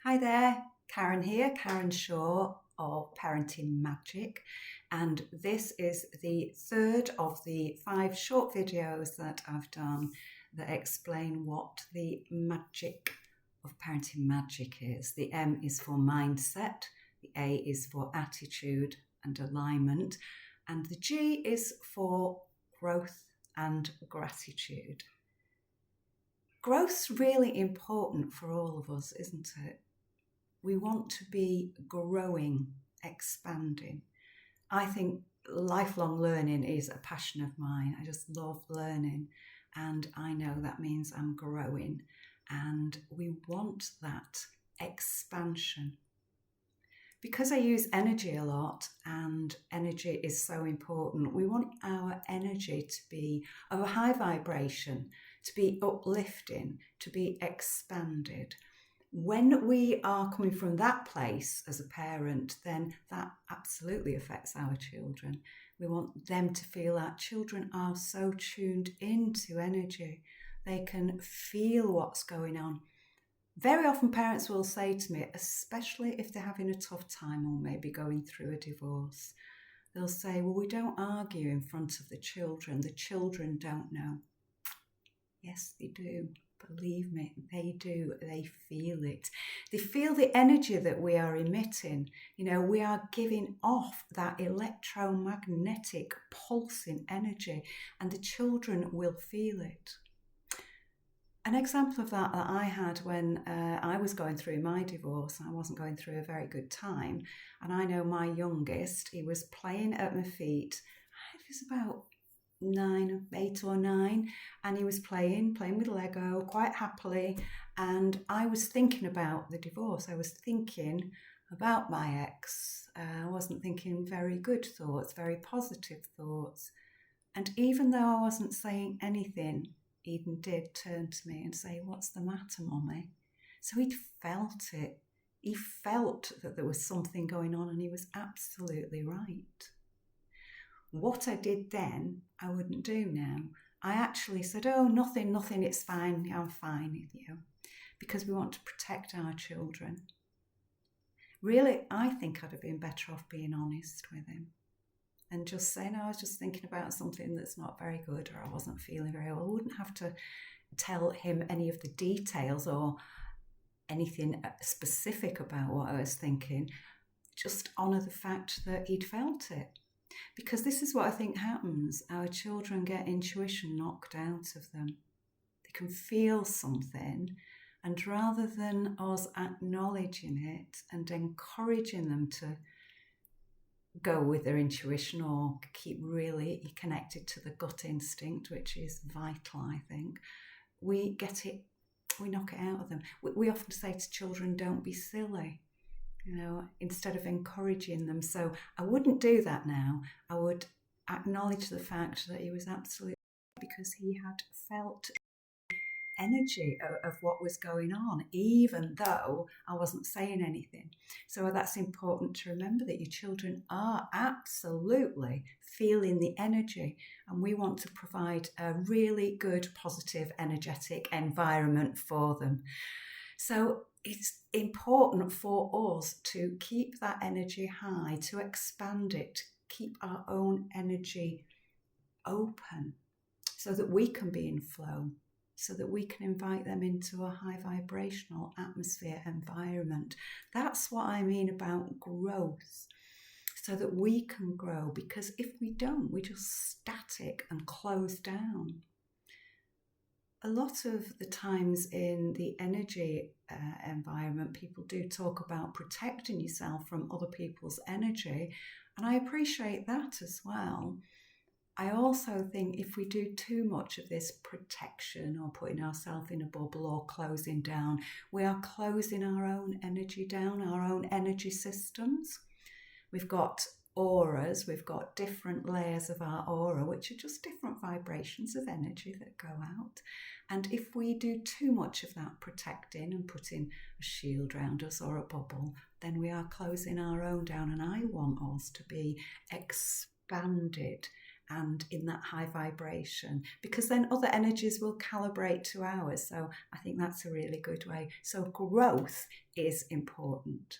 Hi there, Karen here, Karen Shaw of Parenting Magic, and this is the third of the 5 short videos that I've done that explain what the magic of parenting magic is. The M is for mindset, the A is for attitude and alignment, and the G is for growth and gratitude. Growth's really important for all of us, isn't it? We want to be growing, expanding. I think lifelong learning is a passion of mine. I just love learning, and I know that means I'm growing, and we want that expansion. Because I use energy a lot and energy is so important, we want our energy to be of a high vibration, to be uplifting, to be expanded. When we are coming from that place as a parent, then that absolutely affects our children. We want them to feel that children are so tuned into energy. They can feel what's going on. Very often parents will say to me, especially if they're having a tough time or maybe going through a divorce, they'll say, well, we don't argue in front of the children don't know. Yes, they do. Believe me, they do. They feel it. They feel the energy that we are emitting. We are giving off that electromagnetic pulsing energy, and the children will feel it. An example of that I had when I was going through my divorce. I wasn't going through a very good time, and I know my youngest, he was playing at my feet. He was about 8 or 9, and he was playing with Lego quite happily, and I was thinking about the divorce. I was thinking about my ex. I wasn't thinking very good thoughts, very positive thoughts, and even though I wasn't saying anything, Eden did turn to me and say, "What's the matter, Mummy?" So he'd felt it. He felt that there was something going on, and he was absolutely right. What I did then, I wouldn't do now. I actually said, "Oh, nothing, it's fine, I'm fine with you," because we want to protect our children. Really, I think I'd have been better off being honest with him and just saying, I was just thinking about something that's not very good, or I wasn't feeling very well. I wouldn't have to tell him any of the details or anything specific about what I was thinking. Just honour the fact that he'd felt it. Because this is what I think happens. Our children get intuition knocked out of them. They can feel something, and rather than us acknowledging it and encouraging them to go with their intuition or keep really connected to the gut instinct, which is vital, I think, we knock it out of them. We often say to children, don't be silly, instead of encouraging them. So I wouldn't do that now. I would acknowledge the fact that he was absolutely, because he had felt energy of what was going on, even though I wasn't saying anything. So that's important to remember, that your children are absolutely feeling the energy, and we want to provide a really good, positive, energetic environment for them. So it's important for us to keep that energy high, to expand it, keep our own energy open so that we can be in flow, so that we can invite them into a high vibrational atmosphere environment. That's what I mean about growth, so that we can grow, because if we don't, we're just static and closed down. A lot of the times in the energy environment, people do talk about protecting yourself from other people's energy, and I appreciate that as well. I also think if we do too much of this protection or putting ourselves in a bubble or closing down, we are closing our own energy down, our own energy systems. We've got auras, we've got different layers of our aura, which are just different vibrations of energy that go out. And if we do too much of that protecting and putting a shield around us or a bubble, then we are closing our own down. And I want us to be expanded and in that high vibration, because then other energies will calibrate to ours. So I think that's a really good way. So growth is important.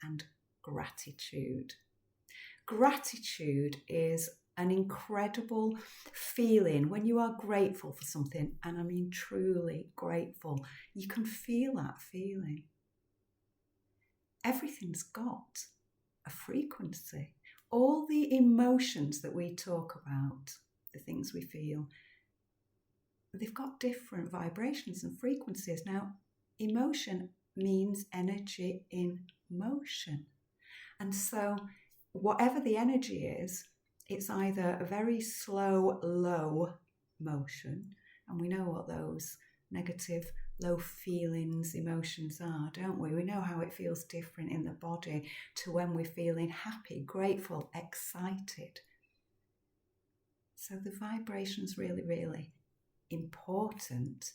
And gratitude. Gratitude is an incredible feeling when you are grateful for something, and I mean truly grateful. You can feel that feeling. Everything's got a frequency. All the emotions that we talk about, the things we feel, they've got different vibrations and frequencies. Now, emotion means energy in motion. And so whatever the energy is, it's either a very slow, low motion, and we know what those negative, low feelings, emotions are, don't we? We know how it feels different in the body to when we're feeling happy, grateful, excited. So the vibration's really, really important,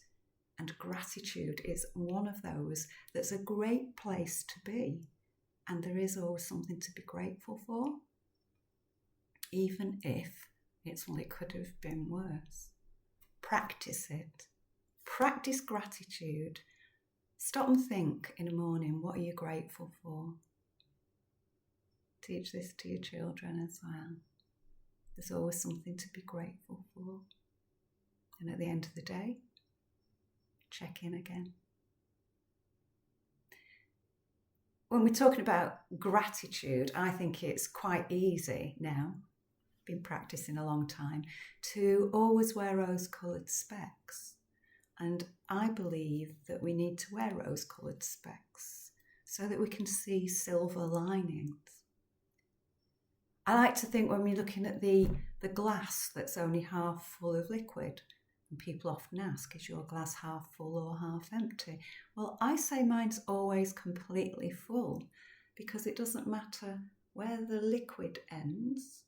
and gratitude is one of those that's a great place to be. And there is always something to be grateful for, even if it's, well, it could have been worse. Practice it. Practice gratitude. Stop and think in the morning, what are you grateful for? Teach this to your children as well. There's always something to be grateful for. And at the end of the day, check in again. When we're talking about gratitude, I think it's quite easy now, been practicing a long time, to always wear rose-coloured specs. And I believe that we need to wear rose-coloured specs so that we can see silver linings. I like to think when we're looking at the glass that's only half full of liquid, and people often ask, is your glass half full or half empty? Well, I say mine's always completely full, because it doesn't matter where the liquid ends.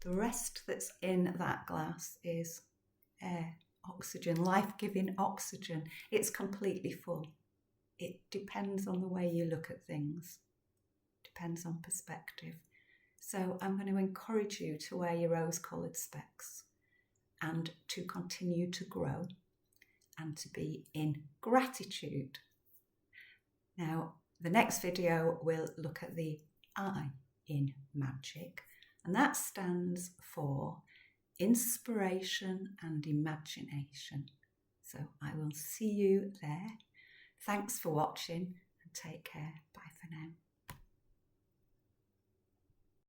The rest that's in that glass is air, oxygen, life-giving oxygen. It's completely full. It depends on the way you look at things. Depends on perspective. So I'm going to encourage you to wear your rose-coloured specs and to continue to grow and to be in gratitude. Now, the next video will look at the I in magic, and that stands for inspiration and imagination. So I will see you there. Thanks for watching and take care. Bye for now.